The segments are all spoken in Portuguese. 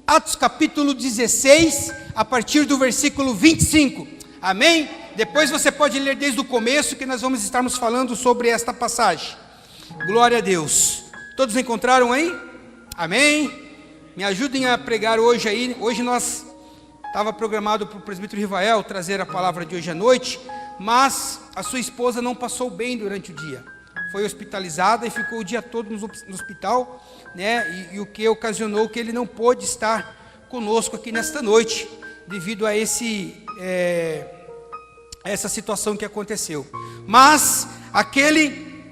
Atos capítulo 16, a partir do versículo 25. Amém? Depois você pode ler desde o começo, que nós vamos estarmos falando sobre esta passagem. Glória a Deus. Todos encontraram aí? Amém? Me ajudem a pregar hoje aí. Hoje nós estava programado para o presbítero Rivael trazer a palavra de hoje à noite, mas a sua esposa não passou bem durante o dia. Foi hospitalizada e ficou o dia todo no hospital, né? E o que ocasionou que ele não pôde estar conosco aqui nesta noite, devido a essa situação que aconteceu. Mas aquele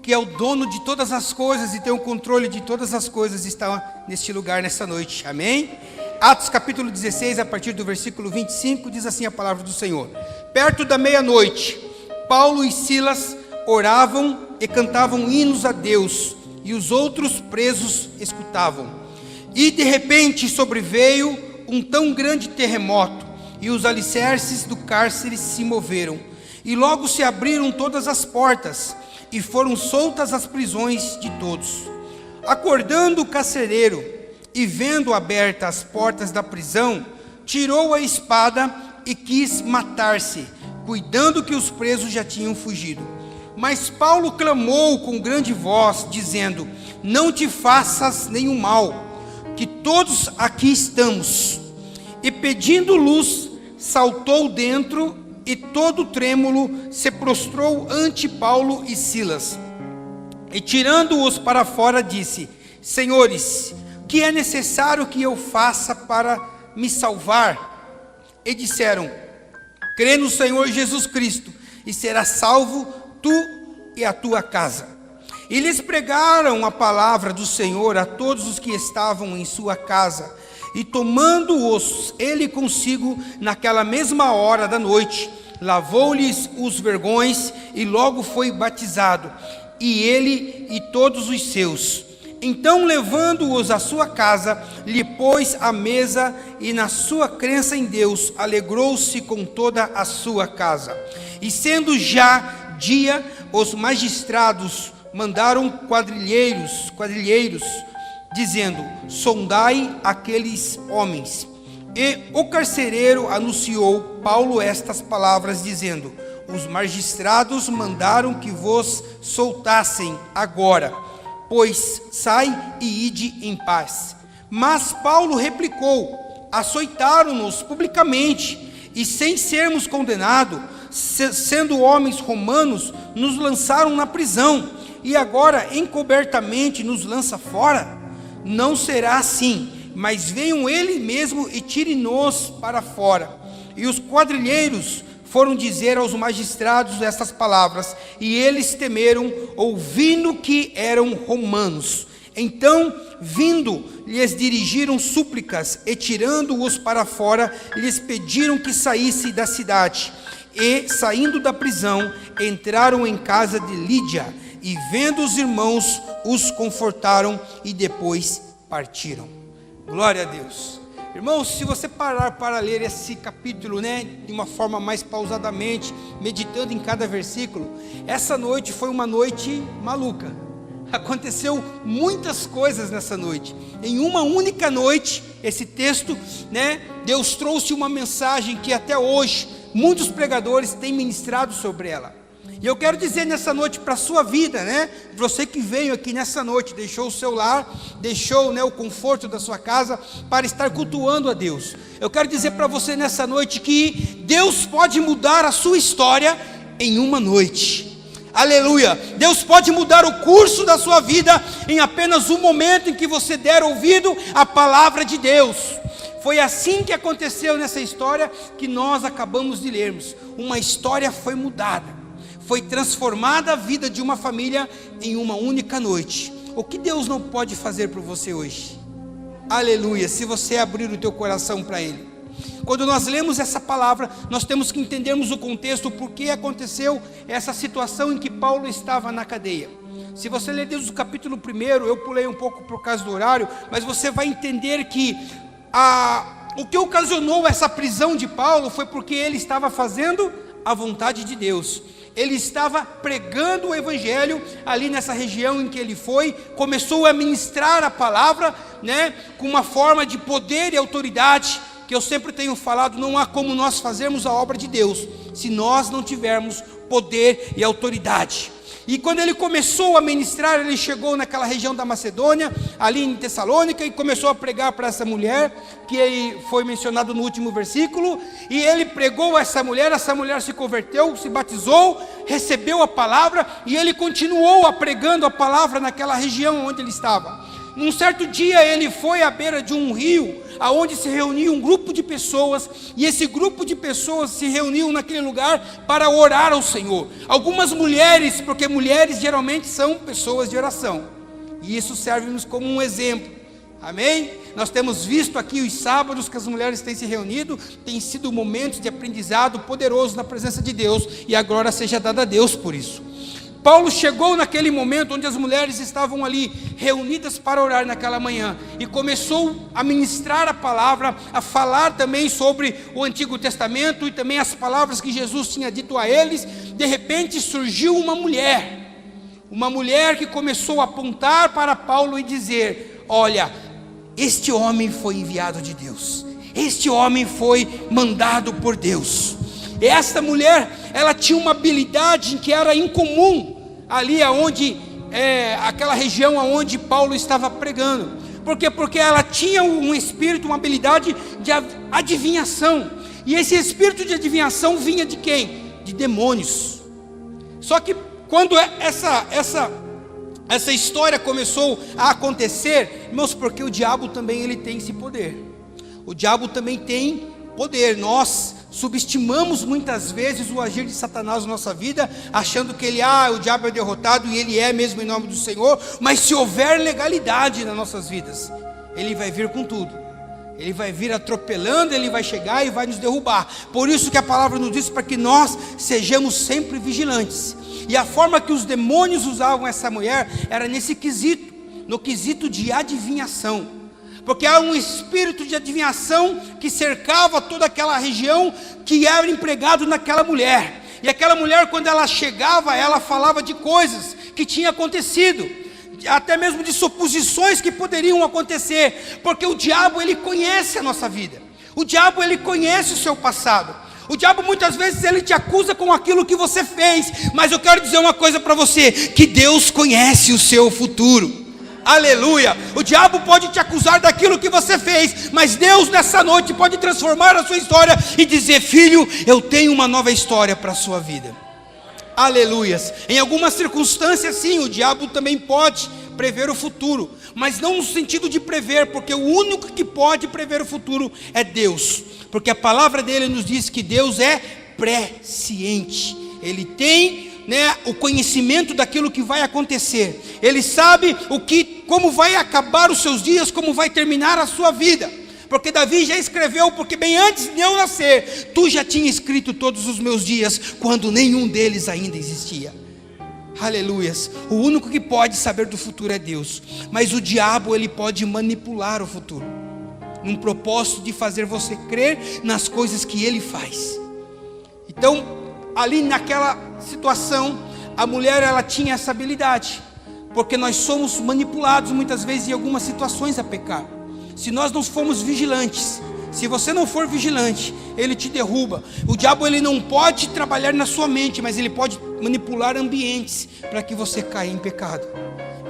que é o dono de todas as coisas e tem o controle de todas as coisas está neste lugar nesta noite. Amém? Atos capítulo 16, a partir do versículo 25, diz assim a palavra do Senhor. Perto da meia-noite, Paulo e Silas oravam e cantavam hinos a Deus, e os outros presos escutavam. E de repente sobreveio um tão grande terremoto, e os alicerces do cárcere se moveram, e logo se abriram todas as portas, e foram soltas as prisões de todos. Acordando o carcereiro, e vendo abertas as portas da prisão, tirou a espada e quis matar-se, cuidando que os presos já tinham fugido. Mas Paulo clamou com grande voz, dizendo: não te faças nenhum mal, que todos aqui estamos. E pedindo luz, saltou dentro, e todo trêmulo se prostrou ante Paulo e Silas. E tirando-os para fora, disse: senhores, o que é necessário que eu faça para me salvar? E disseram: crê no Senhor Jesus Cristo, e serás salvo tu e a tua casa. E lhes pregaram a palavra do Senhor a todos os que estavam em sua casa. E tomando-os ele consigo naquela mesma hora da noite, lavou-lhes os vergões e logo foi batizado, e ele e todos os seus. Então, levando-os à sua casa, lhe pôs à mesa, e na sua crença em Deus, alegrou-se com toda a sua casa. E sendo já dia, os magistrados mandaram quadrilheiros, dizendo: sondai aqueles homens. E o carcereiro anunciou Paulo estas palavras, dizendo: os magistrados mandaram que vos soltassem agora, pois sai e ide em paz. Mas Paulo replicou: açoitaram-nos publicamente, e sem sermos condenados, sendo homens romanos, nos lançaram na prisão, e agora encobertamente nos lança fora? Não será assim, mas venham ele mesmo e tire-nos para fora. E os quadrilheiros foram dizer aos magistrados estas palavras, e eles temeram, ouvindo que eram romanos. Então, vindo, lhes dirigiram súplicas, e tirando-os para fora, lhes pediram que saíssem da cidade. E, saindo da prisão, entraram em casa de Lídia, e vendo os irmãos, os confortaram, e depois partiram. Glória a Deus. Irmãos, se você parar para ler esse capítulo, de uma forma mais pausadamente, meditando em cada versículo, essa noite foi uma noite maluca. Aconteceu muitas coisas nessa noite. Em uma única noite, esse texto, Deus trouxe uma mensagem que até hoje muitos pregadores têm ministrado sobre ela. E eu quero dizer nessa noite para a sua vida, você que veio aqui nessa noite, deixou o seu lar, deixou o conforto da sua casa para estar cultuando a Deus. Eu quero dizer para você nessa noite que Deus pode mudar a sua história em uma noite. Aleluia! Deus pode mudar o curso da sua vida em apenas um momento em que você der ouvido à palavra de Deus. Foi assim que aconteceu nessa história que nós acabamos de lermos. Uma história foi mudada, foi transformada a vida de uma família em uma única noite. O que Deus não pode fazer por você hoje? Aleluia, se você abrir o teu coração para Ele. Quando nós lemos essa palavra, nós temos que entendermos o contexto, por que aconteceu essa situação em que Paulo estava na cadeia. Se você ler desde o capítulo 1, eu pulei um pouco por causa do horário, mas você vai entender que o que ocasionou essa prisão de Paulo foi porque ele estava fazendo a vontade de Deus. ele estava pregando o evangelho ali nessa região em que ele foi, começou a ministrar a palavra, né, com uma forma de poder e autoridade, que eu sempre tenho falado, não há como nós fazermos a obra de Deus, se nós não tivermos poder e autoridade. E quando ele começou a ministrar, ele chegou naquela região da Macedônia, ali em Tessalônica, e começou a pregar para essa mulher, que foi mencionado no último versículo, e ele pregou a essa mulher se converteu, se batizou, recebeu a palavra, e ele continuou pregando a palavra naquela região onde ele estava. Num certo dia ele foi à beira de um rio, aonde se reunia um grupo de pessoas, e esse grupo de pessoas se reuniu naquele lugar para orar ao Senhor. Algumas mulheres, porque mulheres geralmente são pessoas de oração, e isso serve-nos como um exemplo, amém? Nós temos visto aqui os sábados que as mulheres têm se reunido, tem sido momentos de aprendizado poderoso na presença de Deus, e a glória seja dada a Deus por isso. Paulo chegou naquele momento onde as mulheres estavam ali reunidas para orar naquela manhã, e começou a ministrar a palavra, a falar também sobre o Antigo Testamento e também as palavras que Jesus tinha dito a eles. De repente surgiu uma mulher que começou a apontar para Paulo e dizer: olha, este homem foi enviado de Deus, este homem foi mandado por Deus. E esta mulher, ela tinha uma habilidade que era incomum ali aonde, aquela região aonde Paulo estava pregando. Por quê? Porque ela tinha um espírito, uma habilidade de adivinhação. E esse espírito de adivinhação vinha de quem? De demônios. Só que quando essa história começou a acontecer, irmãos, porque o diabo também ele tem esse poder. O diabo também tem poder. Nós subestimamos muitas vezes o agir de Satanás na nossa vida, achando que o diabo é derrotado, e ele é mesmo em nome do Senhor. Mas se houver legalidade nas nossas vidas, ele vai vir com tudo, ele vai vir atropelando, ele vai chegar e vai nos derrubar. Por isso que a palavra nos diz para que nós sejamos sempre vigilantes. E a forma que os demônios usavam essa mulher era nesse quesito, no quesito de adivinhação. Porque há um espírito de adivinhação que cercava toda aquela região, que era empregado naquela mulher. E aquela mulher, quando ela chegava, ela falava de coisas que tinham acontecido, até mesmo de suposições que poderiam acontecer, porque o diabo ele conhece a nossa vida, o diabo ele conhece o seu passado. O diabo muitas vezes ele te acusa com aquilo que você fez, mas eu quero dizer uma coisa para você, que Deus conhece o seu futuro. Aleluia. O diabo pode te acusar daquilo que você fez, mas Deus nessa noite pode transformar a sua história e dizer: filho, eu tenho uma nova história para a sua vida. Aleluias. Em algumas circunstâncias sim, o diabo também pode prever o futuro, mas não no sentido de prever, porque o único que pode prever o futuro é Deus, porque a palavra dele nos diz que Deus é presciente. Ele tem o conhecimento daquilo que vai acontecer. Ele sabe como vai acabar os seus dias, como vai terminar a sua vida. Porque Davi já escreveu: porque bem antes de eu nascer, tu já tinha escrito todos os meus dias, quando nenhum deles ainda existia. Aleluias. O único que pode saber do futuro é Deus. Mas o diabo ele pode manipular o futuro, num propósito de fazer você crer nas coisas que ele faz. Então, ali naquela situação, a mulher ela tinha essa habilidade, porque nós somos manipulados muitas vezes em algumas situações a pecar. Se nós não formos vigilantes, se você não for vigilante, ele te derruba. O diabo ele não pode trabalhar na sua mente, mas ele pode manipular ambientes para que você caia em pecado.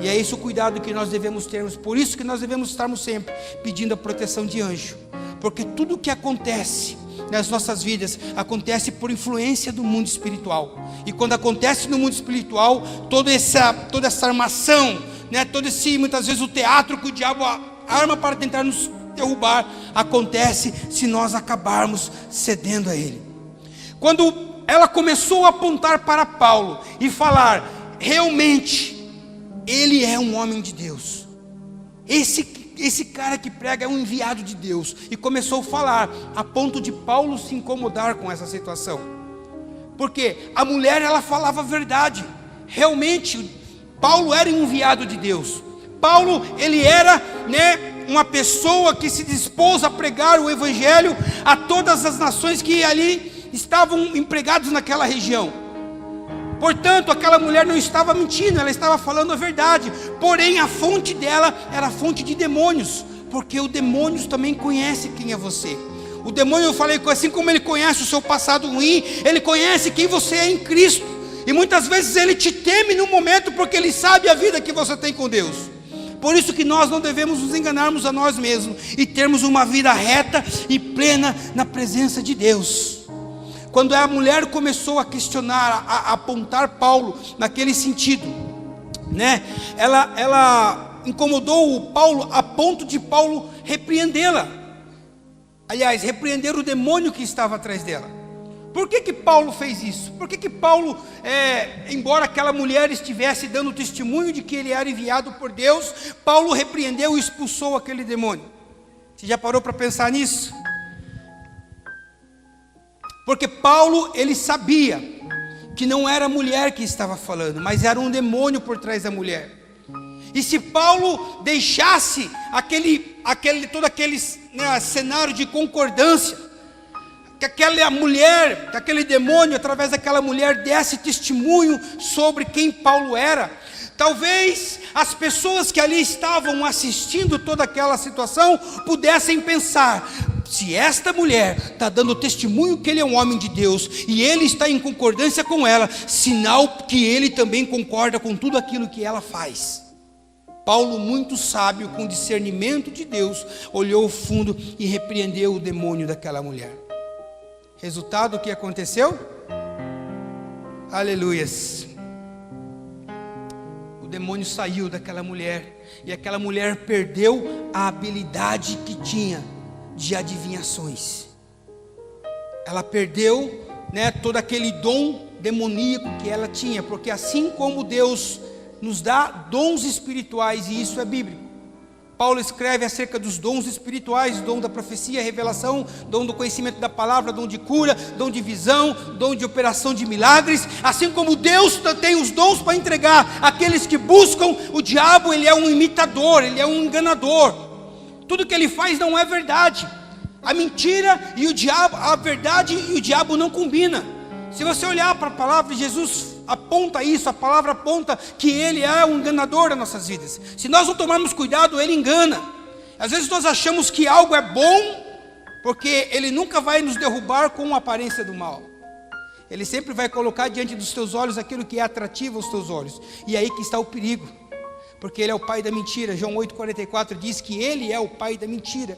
E é esse o cuidado que nós devemos termos. Por isso que nós devemos estarmos sempre pedindo a proteção de anjo, porque tudo o que acontece nas nossas vidas acontece por influência do mundo espiritual. E quando acontece no mundo espiritual, toda essa armação, todo esse, muitas vezes o teatro que o diabo arma para tentar nos derrubar, acontece se nós acabarmos cedendo a ele. Quando ela começou a apontar para Paulo e falar: realmente ele é um homem de Deus, esse cara que prega é um enviado de Deus, e começou a falar, a ponto de Paulo se incomodar com essa situação, porque a mulher ela falava a verdade. Realmente Paulo era um enviado de Deus. Paulo ele era uma pessoa que se dispôs a pregar o evangelho a todas as nações que ali estavam empregados naquela região. Portanto, aquela mulher não estava mentindo, ela estava falando a verdade. Porém, a fonte dela era a fonte de demônios, porque o demônio também conhece quem é você. O demônio, eu falei, assim como ele conhece o seu passado ruim, ele conhece quem você é em Cristo. E muitas vezes ele te teme no momento, porque ele sabe a vida que você tem com Deus. Por isso que nós não devemos nos enganarmos a nós mesmos e termos uma vida reta e plena na presença de Deus. Quando a mulher começou a questionar, a apontar Paulo naquele sentido, né? Ela incomodou o Paulo a ponto de Paulo repreendê-la. Aliás, repreender o demônio que estava atrás dela. Por que Paulo fez isso? Por que Paulo, embora aquela mulher estivesse dando testemunho de que ele era enviado por Deus, Paulo repreendeu e expulsou aquele demônio? Você já parou para pensar nisso? Porque Paulo, ele sabia que não era a mulher que estava falando, mas era um demônio por trás da mulher. E se Paulo deixasse todo aquele cenário de concordância, que aquela mulher, que aquele demônio, através daquela mulher, desse testemunho sobre quem Paulo era, talvez as pessoas que ali estavam assistindo toda aquela situação pudessem pensar: se esta mulher está dando testemunho que ele é um homem de Deus e ele está em concordância com ela, sinal que ele também concorda com tudo aquilo que ela faz. Paulo, muito sábio, com discernimento de Deus, olhou ao fundo e repreendeu o demônio daquela mulher. Resultado, o que aconteceu? Aleluias. O demônio saiu daquela mulher e aquela mulher perdeu a habilidade que tinha de adivinhações. Ela perdeu, todo aquele dom demoníaco que ela tinha, porque assim como Deus nos dá dons espirituais, e isso é bíblico. Paulo escreve acerca dos dons espirituais: dom da profecia, revelação, dom do conhecimento da palavra, dom de cura, dom de visão, dom de operação de milagres. Assim como Deus tem os dons para entregar àqueles que buscam, o diabo, ele é um imitador, ele é um enganador. Tudo que ele faz não é verdade. A mentira e o diabo, a verdade e o diabo não combinam. Se você olhar para a palavra de Jesus, aponta isso, a palavra aponta que ele é um enganador das nossas vidas. Se nós não tomarmos cuidado, ele engana. Às vezes nós achamos que algo é bom, porque ele nunca vai nos derrubar com a aparência do mal. Ele sempre vai colocar diante dos teus olhos aquilo que é atrativo aos teus olhos. E aí que está o perigo, porque ele é o pai da mentira. João 8,44 diz que ele é o pai da mentira.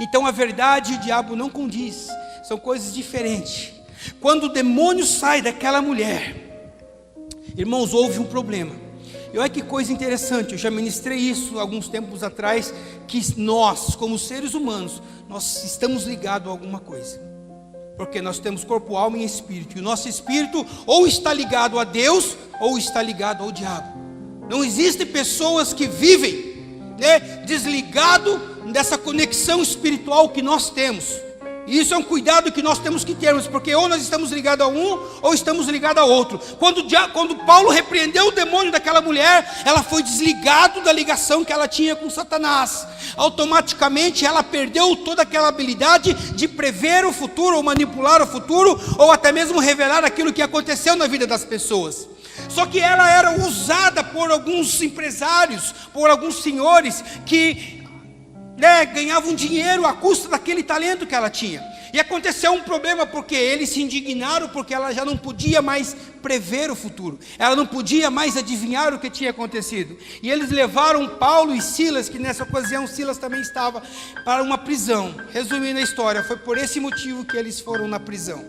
Então a verdade e o diabo não condiz, são coisas diferentes. Quando o demônio sai daquela mulher, irmãos, houve um problema. E olha que coisa interessante, eu já ministrei isso alguns tempos atrás, que nós, como seres humanos, nós estamos ligados a alguma coisa. Porque nós temos corpo, alma e espírito. E o nosso espírito ou está ligado a Deus, ou está ligado ao diabo. Não existem pessoas que vivem, desligado dessa conexão espiritual que nós temos. E isso é um cuidado que nós temos que termos, porque ou nós estamos ligados a um, ou estamos ligados a outro. Quando Paulo repreendeu o demônio daquela mulher, ela foi desligada da ligação que ela tinha com Satanás. Automaticamente ela perdeu toda aquela habilidade de prever o futuro, ou manipular o futuro, ou até mesmo revelar aquilo que aconteceu na vida das pessoas. Só que ela era usada por alguns empresários, por alguns senhores que ganhavam dinheiro à custa daquele talento que ela tinha. E aconteceu um problema, porque eles se indignaram, porque ela já não podia mais prever o futuro, ela não podia mais adivinhar o que tinha acontecido. E eles levaram Paulo e Silas, que nessa ocasião Silas também estava, para uma prisão. Resumindo a história, foi por esse motivo que eles foram na prisão.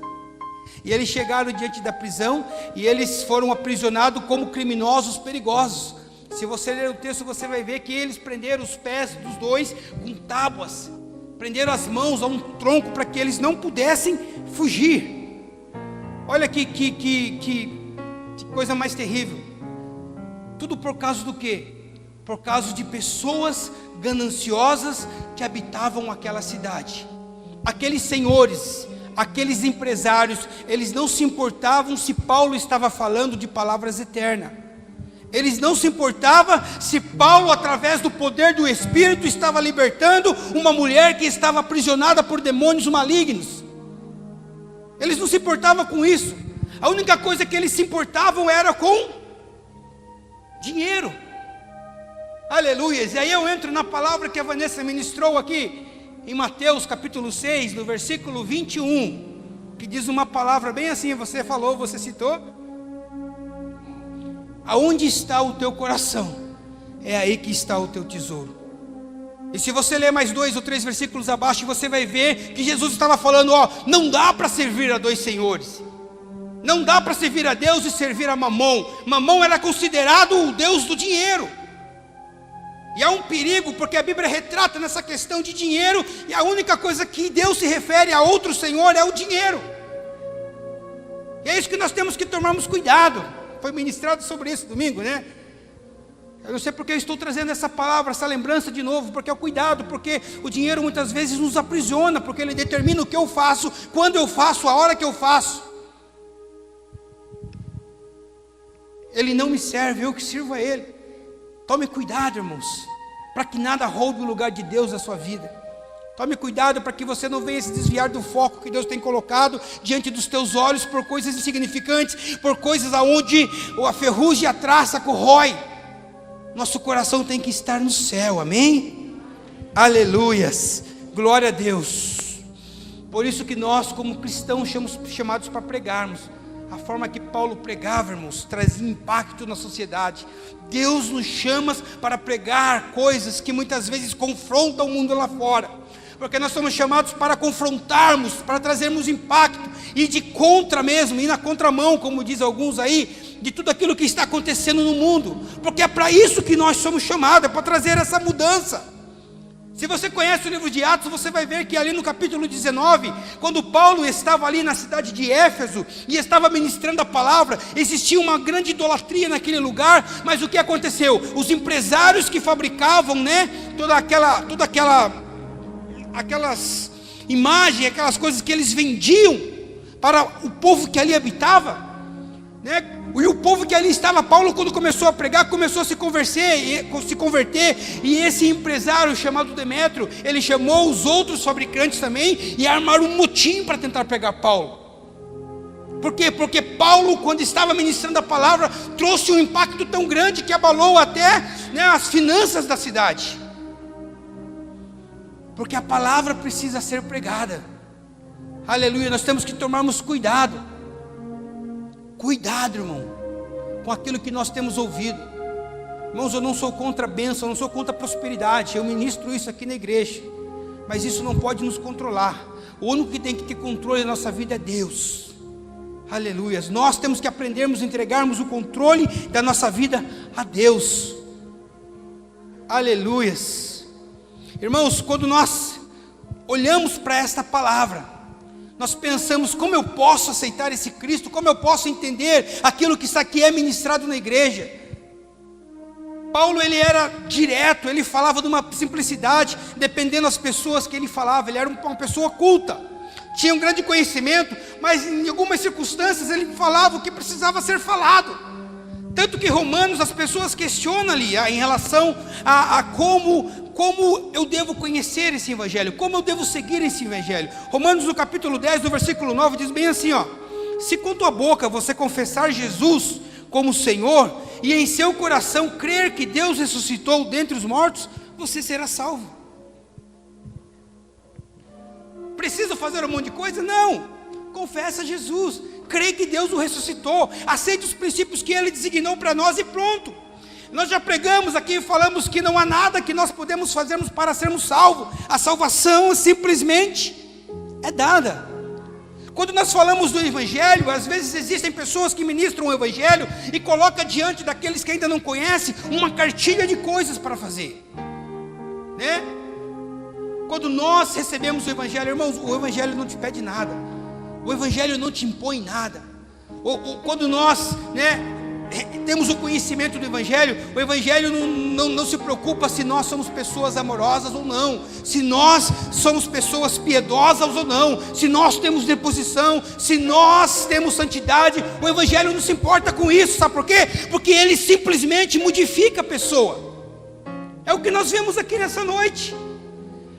E eles chegaram diante da prisão, e eles foram aprisionados como criminosos perigosos. Se você ler o texto, você vai ver que eles prenderam os pés dos dois com tábuas, prenderam as mãos a um tronco para que eles não pudessem fugir. Olha que coisa mais terrível. Tudo por causa do quê? Por causa de pessoas gananciosas que habitavam aquela cidade. Aqueles senhores, aqueles empresários, eles não se importavam se Paulo estava falando de palavras eternas. Eles não se importavam se Paulo, através do poder do Espírito, estava libertando uma mulher que estava aprisionada por demônios malignos. Eles não se importavam com isso. A única coisa que eles se importavam era com dinheiro. Aleluia. E aí eu entro na palavra que a Vanessa ministrou aqui, em Mateus capítulo 6, no versículo 21, que diz uma palavra bem assim, você falou, você citou. Aonde está o teu coração, é aí que está o teu tesouro. E se você ler mais 2 ou 3 versículos abaixo, você vai ver que Jesus estava falando, não dá para servir a dois senhores. Não dá para servir a Deus e servir a Mamon. Mamon era considerado o Deus do dinheiro. E há um perigo, porque a Bíblia retrata nessa questão de dinheiro, e a única coisa que Deus se refere a outro senhor é o dinheiro. E é isso que nós temos que tomarmos cuidado. Foi ministrado sobre isso domingo, né? Eu não sei porque eu estou trazendo essa palavra, essa lembrança de novo, porque é o cuidado, porque o dinheiro muitas vezes nos aprisiona, porque ele determina o que eu faço, quando eu faço, a hora que eu faço. Ele não me serve, eu que sirvo a ele. Tome cuidado, irmãos, para que nada roube o lugar de Deus na sua vida. Tome cuidado para que você não venha se desviar do foco que Deus tem colocado diante dos teus olhos por coisas insignificantes, por coisas aonde a ferrugem e a traça corrói. Nosso coração tem que estar no céu, amém? Aleluias, glória a Deus. Por isso que nós como cristãos somos chamados para pregarmos. A forma que Paulo pregava, irmãos, trazia impacto na sociedade. Deus nos chama para pregar coisas que muitas vezes confrontam o mundo lá fora, porque nós somos chamados para confrontarmos, para trazermos impacto, e de contra mesmo, e na contramão, como diz alguns aí, de tudo aquilo que está acontecendo no mundo, porque é para isso que nós somos chamados, é para trazer essa mudança. Se você conhece o livro de Atos, você vai ver que ali no capítulo 19, quando Paulo estava ali na cidade de Éfeso, e estava ministrando a palavra, existia uma grande idolatria naquele lugar, mas o que aconteceu? Os empresários que fabricavam, né, aquelas imagens, aquelas coisas que eles vendiam para o povo que ali habitava, né? E o povo que ali estava, Paulo quando começou a pregar, começou a se converter, e esse empresário chamado Demétrio, ele chamou os outros fabricantes também, e armaram um motim para tentar pegar Paulo. Por quê? Porque Paulo, quando estava ministrando a palavra, trouxe um impacto tão grande que abalou até, né, as finanças da cidade. Porque a palavra precisa ser pregada. Aleluia, nós temos que tomarmos cuidado. Cuidado, irmão, com aquilo que nós temos ouvido. Irmãos, eu não sou contra a bênção, eu não sou contra a prosperidade. Eu ministro isso aqui na igreja, mas isso não pode nos controlar. O único que tem que ter controle da nossa vida é Deus. Aleluia. Nós temos que aprendermos a entregarmos o controle da nossa vida a Deus. Aleluias. Irmãos, quando nós olhamos para esta palavra, nós pensamos, como eu posso aceitar esse Cristo? Como eu posso entender aquilo que está aqui é ministrado na igreja? Paulo, ele era direto, ele falava de uma simplicidade, dependendo das pessoas que ele falava. Ele era uma pessoa culta, tinha um grande conhecimento, mas em algumas circunstâncias ele falava o que precisava ser falado. Tanto que Romanos, as pessoas questionam ali em relação a como eu devo conhecer esse evangelho, como eu devo seguir esse evangelho. Romanos no capítulo 10, no versículo 9, diz bem assim, se com tua boca você confessar Jesus como Senhor, e em seu coração crer que Deus ressuscitou dentre os mortos, você será salvo. Preciso fazer um monte de coisa? Não. Confessa Jesus, crê que Deus o ressuscitou, aceite os princípios que Ele designou para nós e pronto. Nós já pregamos aqui e falamos que não há nada que nós podemos fazermos para sermos salvos. A salvação simplesmente é dada. Quando nós falamos do Evangelho, às vezes existem pessoas que ministram o Evangelho e colocam diante daqueles que ainda não conhecem uma cartilha de coisas para fazer, né? Quando nós recebemos o Evangelho, irmãos, o Evangelho não te pede nada, o Evangelho não te impõe nada. Quando nós, né, temos o conhecimento do Evangelho, o Evangelho não se preocupa se nós somos pessoas amorosas ou não, se nós somos pessoas piedosas ou não, se nós temos deposição, se nós temos santidade. O Evangelho não se importa com isso, sabe por quê? Porque ele simplesmente modifica a pessoa. É o que nós vemos aqui nessa noite.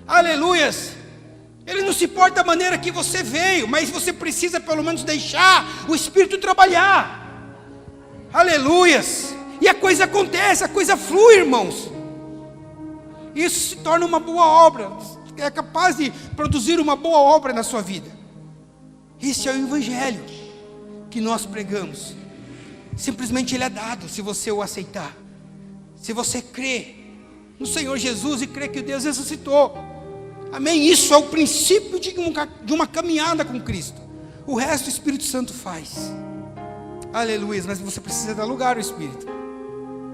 Aleluias. Ele não se importa da maneira que você veio, mas você precisa pelo menos deixar o Espírito trabalhar. Aleluias. E a coisa acontece, a coisa flui, irmãos. Isso se torna uma boa obra. É capaz de produzir uma boa obra na sua vida. Esse é o Evangelho que nós pregamos. Simplesmente ele é dado se você o aceitar. Se você crê no Senhor Jesus e crê que Deus ressuscitou. Amém? Isso é o princípio de uma caminhada com Cristo. O resto o Espírito Santo faz. Aleluia. Mas você precisa dar lugar ao Espírito,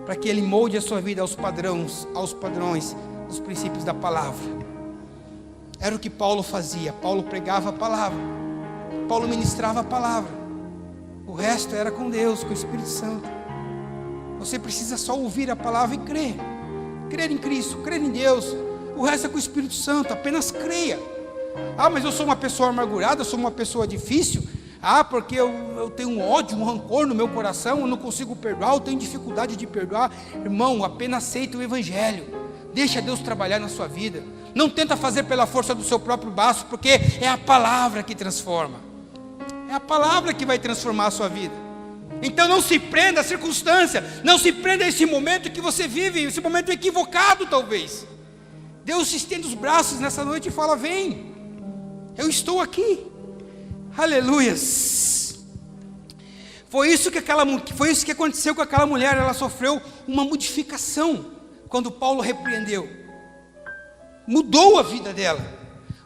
para que ele molde a sua vida aos padrões dos princípios da palavra. Era o que Paulo fazia. Paulo pregava a palavra, Paulo ministrava a palavra. O resto era com Deus, com o Espírito Santo. Você precisa só ouvir a palavra e crer. Crer em Cristo, crer em Deus. O resto é com o Espírito Santo, apenas creia. Ah, mas eu sou uma pessoa amargurada, eu sou uma pessoa difícil. Ah, porque eu tenho um ódio, um rancor no meu coração, eu não consigo perdoar, eu tenho dificuldade de perdoar. Irmão, apenas aceita o Evangelho. Deixa Deus trabalhar na sua vida. Não tenta fazer pela força do seu próprio braço, porque é a palavra que transforma. É a palavra que vai transformar a sua vida. Então não se prenda à circunstância, não se prenda a esse momento que você vive, esse momento equivocado talvez. Deus se estende os braços nessa noite e fala: vem, eu estou aqui. Aleluias. Foi isso que aconteceu com aquela mulher. Ela sofreu uma modificação quando Paulo repreendeu. Mudou a vida dela.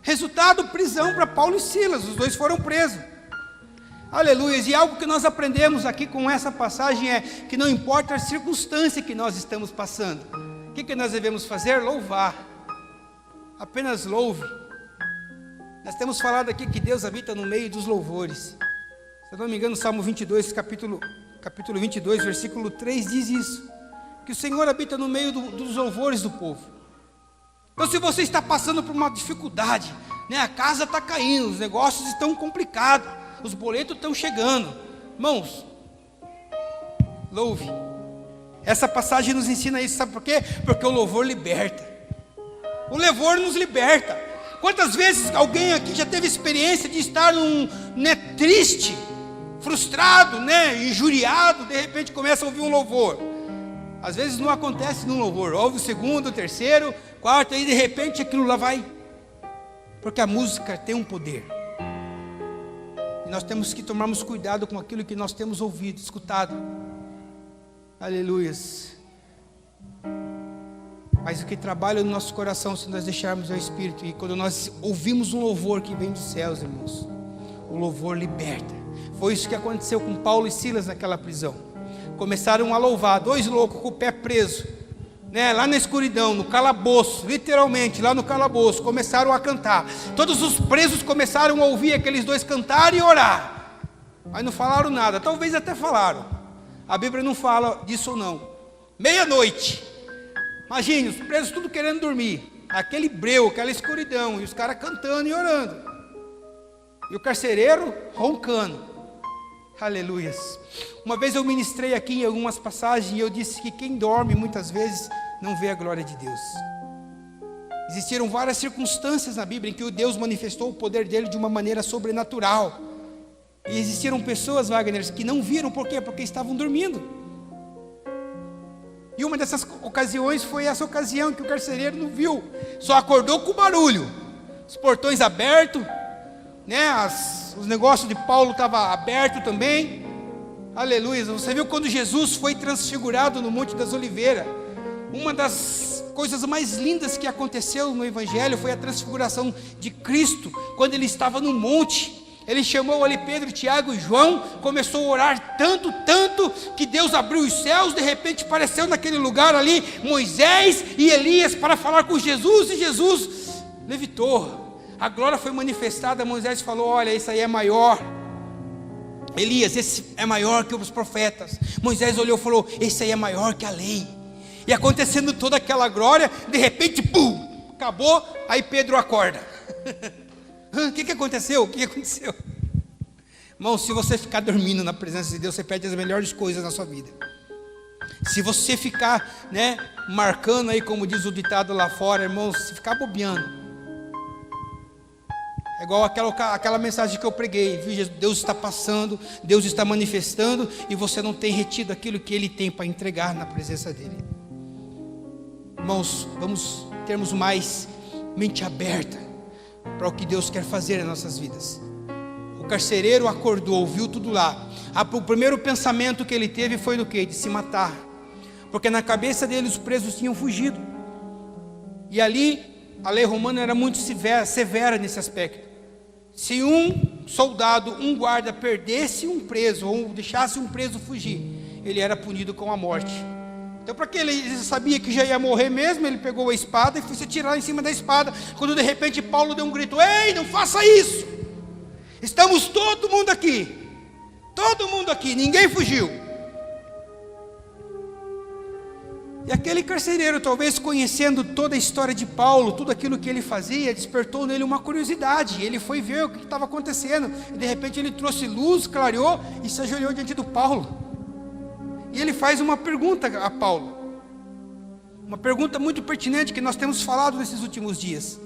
Resultado, prisão para Paulo e Silas. Os dois foram presos. Aleluias. E algo que nós aprendemos aqui com essa passagem é que não importa a circunstância que nós estamos passando, o que nós devemos fazer? Louvar. Apenas louve. Nós temos falado aqui que Deus habita no meio dos louvores. Se eu não me engano, Salmo 22, capítulo 22, versículo 3 diz isso. Que o Senhor habita no meio dos louvores do povo. Então, se você está passando por uma dificuldade, né, a casa está caindo, os negócios estão complicados, os boletos estão chegando, irmãos, louve. Essa passagem nos ensina isso, sabe por quê? Porque o louvor liberta. O louvor nos liberta. Quantas vezes alguém aqui já teve experiência de estar triste, frustrado, injuriado, de repente começa a ouvir um louvor. Às vezes não acontece num louvor, ouve o segundo, o terceiro, quarto, aí de repente aquilo lá vai. Porque a música tem um poder. E nós temos que tomarmos cuidado com aquilo que nós temos ouvido, escutado. Aleluias. Mas o que trabalha no nosso coração, se nós deixarmos o Espírito, e quando nós ouvimos um louvor que vem dos céus, irmãos, o louvor liberta. Foi isso que aconteceu com Paulo e Silas naquela prisão. Começaram a louvar, dois loucos com o pé preso, lá na escuridão, no calabouço, literalmente lá no calabouço, começaram a cantar. Todos os presos começaram a ouvir aqueles dois cantar e orar, mas não falaram nada. Talvez até falaram, a Bíblia não fala disso ou não. Meia-noite, imagine, os presos tudo querendo dormir, aquele breu, aquela escuridão, e os caras cantando e orando, e o carcereiro roncando. Aleluias. Uma vez eu ministrei aqui em algumas passagens, e eu disse que quem dorme muitas vezes não vê a glória de Deus. Existiram várias circunstâncias na Bíblia em que o Deus manifestou o poder dele de uma maneira sobrenatural, e existiram pessoas, Wagner, que não viram. Por quê? Porque estavam dormindo. E uma dessas ocasiões foi essa ocasião que o carcereiro não viu, só acordou com o barulho, os portões abertos, os negócios de Paulo estavam abertos também. Aleluia. Você viu quando Jesus foi transfigurado no Monte das Oliveiras? Uma das coisas mais lindas que aconteceu no Evangelho foi a transfiguração de Cristo. Quando ele estava no monte, ele chamou ali Pedro, Tiago e João, começou a orar tanto, que Deus abriu os céus. De repente apareceu naquele lugar ali Moisés e Elias para falar com Jesus, e Jesus levitou. A glória foi manifestada. Moisés falou: olha, esse aí é maior. Elias, esse é maior que os profetas. Moisés olhou e falou: esse aí é maior que a lei. E acontecendo toda aquela glória, de repente, pum, acabou. Aí Pedro acorda. O que aconteceu? O que aconteceu? Irmão, se você ficar dormindo na presença de Deus, você perde as melhores coisas na sua vida. Se você ficar, marcando aí, como diz o ditado lá fora, irmão, se ficar bobeando, É igual aquela mensagem que eu preguei, viu? Deus está passando, Deus está manifestando, e você não tem retido aquilo que Ele tem para entregar na presença dEle. Irmãos, vamos termos mais mente aberta para o que Deus quer fazer nas nossas vidas. O carcereiro acordou, viu tudo lá. O primeiro pensamento que ele teve foi do quê? De se matar. Porque na cabeça dele os presos tinham fugido. E ali a lei romana era muito severa nesse aspecto. Se um soldado, um guarda perdesse um preso, ou deixasse um preso fugir, ele era punido com a morte. Então, para que ele sabia que já ia morrer mesmo, ele pegou a espada e foi se atirar em cima da espada. Quando de repente Paulo deu um grito: ei, não faça isso! Estamos todo mundo aqui, ninguém fugiu. E aquele carcereiro, talvez conhecendo toda a história de Paulo, tudo aquilo que ele fazia, despertou nele uma curiosidade. Ele foi ver o que estava acontecendo, e de repente ele trouxe luz, clareou e se ajoelhou diante do Paulo. E ele faz uma pergunta a Paulo, uma pergunta muito pertinente que nós temos falado nesses últimos dias.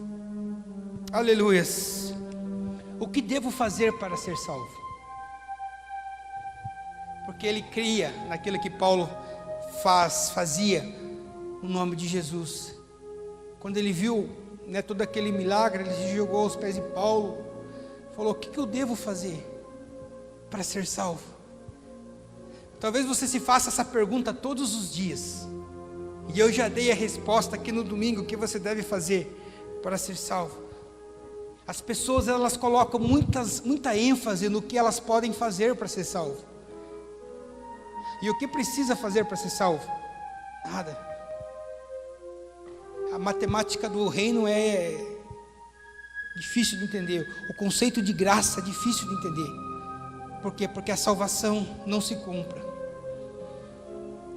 Aleluias. O que devo fazer para ser salvo? Porque ele cria naquilo que Paulo fazia no nome de Jesus. Quando ele viu, todo aquele milagre, ele se jogou aos pés de Paulo, falou: o que eu devo fazer para ser salvo? Talvez você se faça essa pergunta todos os dias, e eu já dei a resposta aqui no domingo: o que você deve fazer para ser salvo. As pessoas, elas colocam muita ênfase no que elas podem fazer para ser salvo. E o que precisa fazer para ser salvo? Nada. A matemática do reino é difícil de entender. O conceito de graça é difícil de entender. Por quê? Porque a salvação não se compra.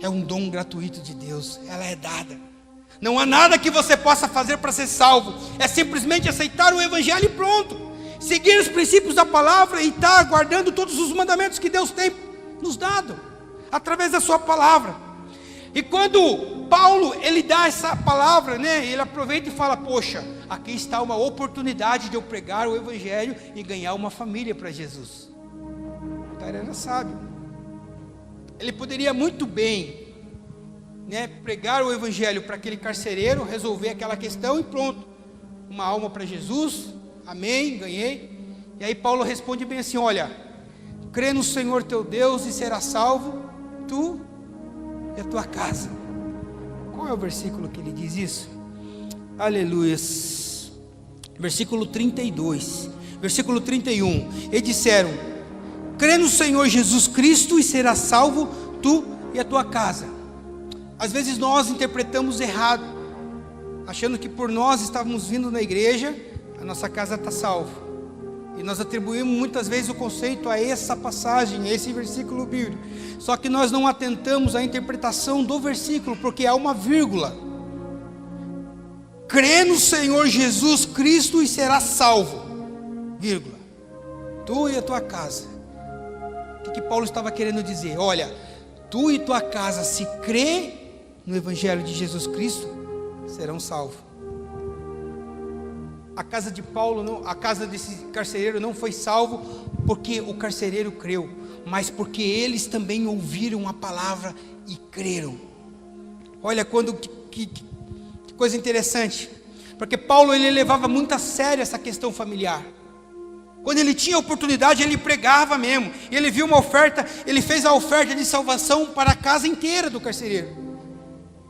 É um dom gratuito de Deus. Ela é dada. Não há nada que você possa fazer para ser salvo. É simplesmente aceitar o Evangelho e pronto. Seguir os princípios da palavra e estar guardando todos os mandamentos que Deus tem nos dado, através da sua palavra. E quando Paulo, ele dá essa palavra, ele aproveita e fala: poxa, aqui está uma oportunidade de eu pregar o Evangelho e ganhar uma família para Jesus. O cara era sábio. Ele poderia muito bem, pregar o Evangelho para aquele carcereiro, resolver aquela questão e pronto. Uma alma para Jesus, amém, ganhei. E aí Paulo responde bem assim: olha, crê no Senhor teu Deus e serás salvo, tu e a tua casa. Qual é o versículo que ele diz isso? Aleluias. Versículo 32, versículo 31. E disseram: crê no Senhor Jesus Cristo e serás salvo, tu e a tua casa. Às vezes nós interpretamos errado, achando que por nós estávamos vindo na igreja, a nossa casa está salva. E nós atribuímos muitas vezes o conceito a essa passagem, a esse versículo bíblico. Só que nós não atentamos à interpretação do versículo, porque há uma vírgula. Crê no Senhor Jesus Cristo e serás salvo, vírgula, tu e a tua casa. O que Paulo estava querendo dizer? Olha, tu e tua casa, se crê no Evangelho de Jesus Cristo, serão salvos. A casa de Paulo, a casa desse carcereiro não foi salvo porque o carcereiro creu, mas porque eles também ouviram a palavra e creram. Olha que coisa interessante, porque Paulo, ele levava muito a sério essa questão familiar. Quando ele tinha oportunidade, ele pregava mesmo. Ele viu uma oferta, ele fez a oferta de salvação para a casa inteira do carcereiro.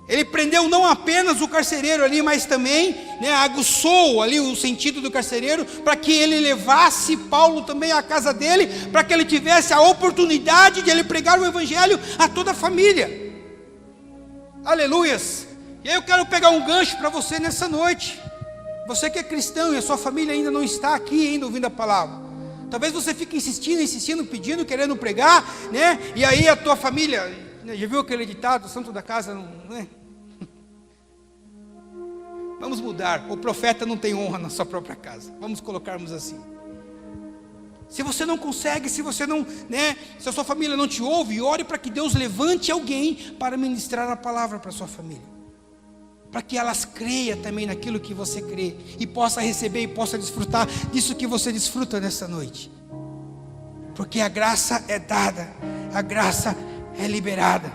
Ele prendeu não apenas o carcereiro ali, mas também aguçou ali o sentido do carcereiro, para que ele levasse Paulo também à casa dele, para que ele tivesse a oportunidade de ele pregar o Evangelho a toda a família. Aleluias. E aí eu quero pegar um gancho para você nessa noite. Você que é cristão e a sua família ainda não está aqui ainda ouvindo a palavra. Talvez você fique insistindo, pedindo, querendo pregar, e aí a tua família... Já viu aquele ditado, o santo da casa não é? Vamos mudar, o profeta não tem honra na sua própria casa. Vamos colocarmos assim. Se você não consegue, se você não, se a sua família não te ouve, ore para que Deus levante alguém para ministrar a palavra para a sua família. para que elas creiam também naquilo que você crê, e possa receber e possa desfrutar disso que você desfruta nessa noite. Porque a graça é dada, a graça é liberada.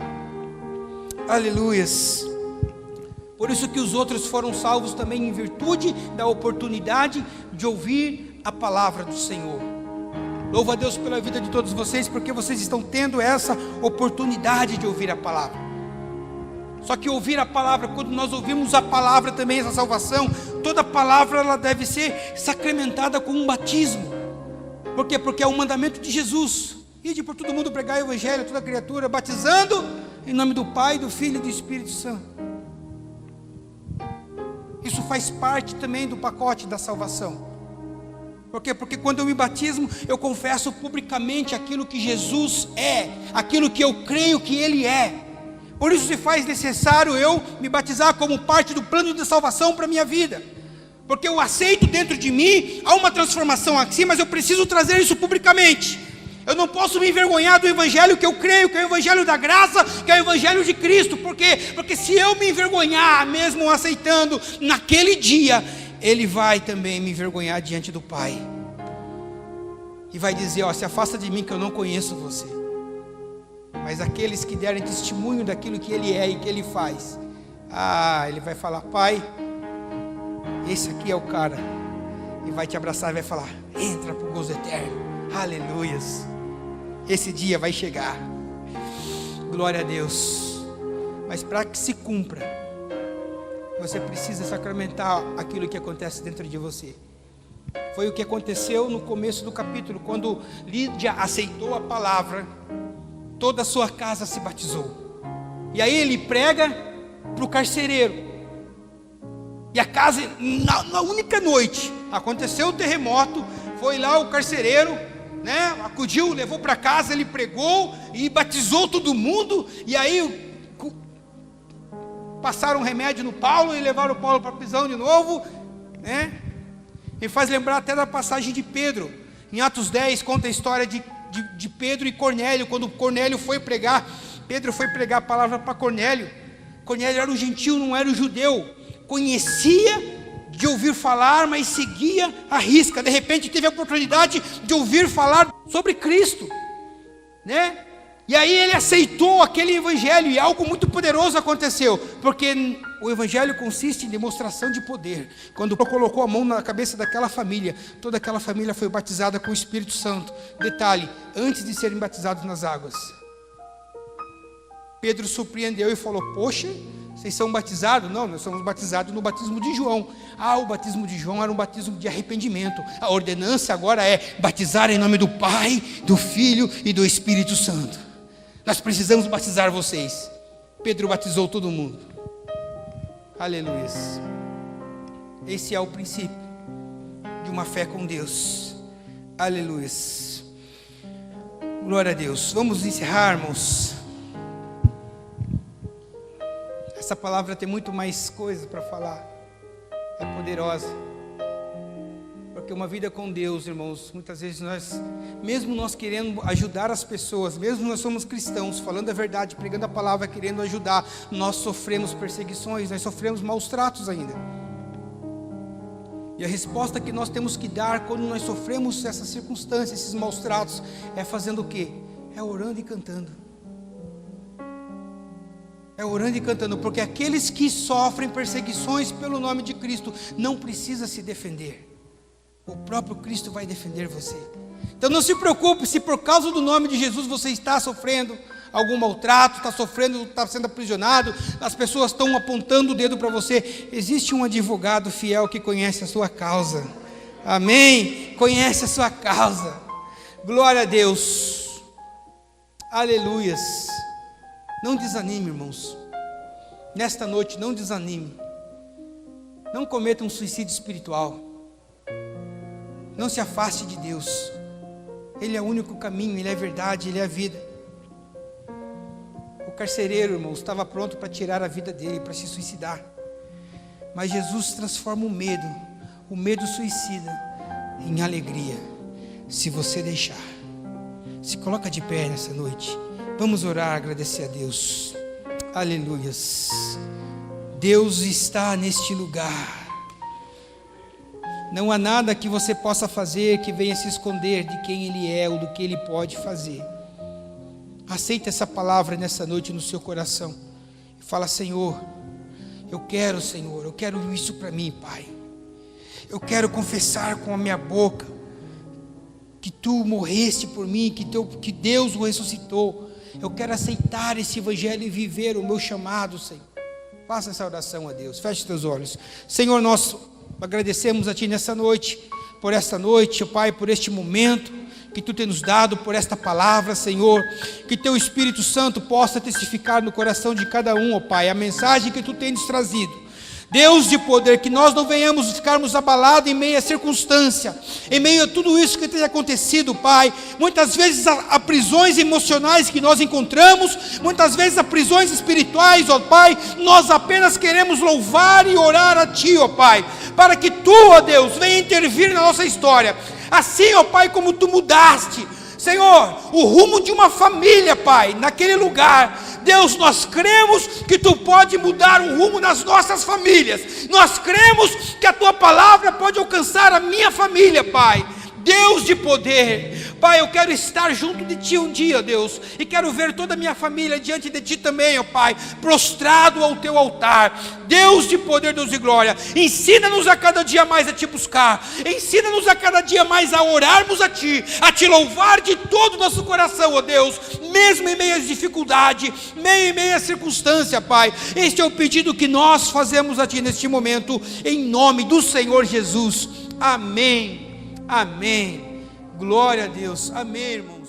Aleluias. Por isso que os outros foram salvos também em virtude da oportunidade de ouvir a palavra do Senhor. Louvo a Deus pela vida de todos vocês, porque vocês estão tendo essa oportunidade de ouvir a palavra. Só que ouvir a palavra, quando nós ouvimos a palavra também, essa salvação, toda palavra ela deve ser sacramentada com um batismo. Por quê? Porque é um mandamento de Jesus. Ide por todo mundo pregar o evangelho a toda criatura, batizando em nome do Pai, do Filho e do Espírito Santo. Isso faz parte também do pacote da salvação. Por quê? Porque quando eu me batismo, eu confesso publicamente aquilo que Jesus é, aquilo que eu creio que Ele é. Por isso se faz necessário eu me batizar como parte do plano de salvação para a minha vida. Porque eu aceito dentro de mim, há uma transformação aqui, mas eu preciso trazer isso publicamente. Eu não posso me envergonhar do evangelho que eu creio, que é o evangelho da graça, que é o evangelho de Cristo. Por quê? Porque se eu me envergonhar, mesmo aceitando, naquele dia, Ele vai também me envergonhar diante do Pai. E vai dizer, ó, se afasta de mim que eu não conheço você. Mas aqueles que derem testemunho daquilo que Ele é e que Ele faz, Ele vai falar, Pai, esse aqui é o cara. E vai te abraçar e vai falar, entra para o gozo eterno. Aleluias. Esse dia vai chegar. Glória a Deus. Mas para que se cumpra, você precisa sacramentar aquilo que acontece dentro de você. Foi o que aconteceu no começo do capítulo, quando Lídia aceitou a palavra, toda a sua casa se batizou. E aí ele prega para o carcereiro. E a casa, na única noite, aconteceu o terremoto, foi lá o carcereiro, acudiu, levou para casa, ele pregou e batizou todo mundo. E aí passaram um remédio no Paulo e levaram o Paulo para a prisão de novo, E faz lembrar até da passagem de Pedro. Em Atos 10 conta a história de Pedro e Cornélio. Quando Cornélio foi pregar, Pedro foi pregar a palavra para Cornélio. Cornélio era um gentil, não era um judeu. Conhecia de ouvir falar, mas seguia à risca. De repente teve a oportunidade de ouvir falar sobre Cristo, E aí ele aceitou aquele evangelho, e algo muito poderoso aconteceu, porque o evangelho consiste em demonstração de poder. Quando colocou a mão na cabeça daquela família, toda aquela família foi batizada com o Espírito Santo. Detalhe, antes de serem batizados nas águas, Pedro surpreendeu e falou, poxa, vocês são batizados? Não, nós somos batizados no batismo de João. O batismo de João era um batismo de arrependimento. A ordenança agora é batizar em nome do Pai, do Filho e do Espírito Santo. Nós precisamos batizar vocês. Pedro batizou todo mundo. Aleluia. Esse é o princípio de uma fé com Deus. Aleluia. Glória a Deus. Vamos encerrar, irmãos. Essa palavra tem muito mais coisa para falar. É poderosa. Porque uma vida com Deus, irmãos, muitas vezes mesmo nós querendo ajudar as pessoas, mesmo nós somos cristãos, falando a verdade, pregando a palavra, querendo ajudar, nós sofremos perseguições, nós sofremos maus tratos ainda. E a resposta que nós temos que dar quando nós sofremos essas circunstâncias, esses maus tratos, é fazendo o quê? É orando e cantando. É orando e cantando, porque aqueles que sofrem perseguições pelo nome de Cristo não precisa se defender. O próprio Cristo vai defender você. Então não se preocupe se por causa do nome de Jesus você está sofrendo algum maltrato, está sendo aprisionado, as pessoas estão apontando o dedo para você. Existe um advogado fiel que conhece a sua causa. Amém? Conhece a sua causa. Glória a Deus. Aleluias. Não desanime, irmãos. Nesta noite, não desanime. Não cometa um suicídio espiritual. Não se afaste de Deus. Ele é o único caminho, Ele é a verdade, Ele é a vida. O carcereiro, irmãos, estava pronto para tirar a vida dele, para se suicidar. Mas Jesus transforma o medo suicida, em alegria, se você deixar. Se coloca de pé nessa noite. Vamos orar, agradecer a Deus. Aleluias. Deus está neste lugar. Não há nada que você possa fazer que venha se esconder de quem Ele é ou do que Ele pode fazer. Aceita essa palavra nessa noite no seu coração. E fala: Senhor, eu quero isso para mim, Pai. Eu quero confessar com a minha boca que Tu morreste por mim, que Deus o ressuscitou. Eu quero aceitar esse evangelho e viver o meu chamado, Senhor. Faça essa oração a Deus. Feche teus olhos. Senhor, nós agradecemos a Ti nessa noite, por esta noite, Pai, por este momento que Tu tem nos dado, por esta palavra, Senhor. Que Teu Espírito Santo possa testificar no coração de cada um, Pai, a mensagem que Tu tens trazido. Deus de poder, que nós não venhamos ficarmos abalados em meio à circunstância, em meio a tudo isso que tem acontecido, Pai. Muitas vezes há prisões emocionais que nós encontramos, muitas vezes há prisões espirituais, ó Pai. Nós apenas queremos louvar e orar a Ti, ó Pai, para que Tu, ó Deus, venha intervir na nossa história. Assim, ó Pai, como Tu mudaste, Senhor, o rumo de uma família, Pai, naquele lugar. Deus, nós cremos que Tu pode mudar o rumo das nossas famílias. Nós cremos que a Tua palavra pode alcançar a minha família, Pai. Deus de poder, Pai, eu quero estar junto de Ti um dia, Deus, e quero ver toda a minha família diante de Ti também, ó Pai, prostrado ao Teu altar. Deus de poder, Deus de glória, ensina-nos a cada dia mais a Te buscar, ensina-nos a cada dia mais a orarmos a Ti louvar de todo o nosso coração, ó Deus, mesmo em meio às dificuldades, em meio à circunstância, Pai. Este é o pedido que nós fazemos a Ti neste momento, em nome do Senhor Jesus. Amém. Amém. Glória a Deus. Amém, irmão.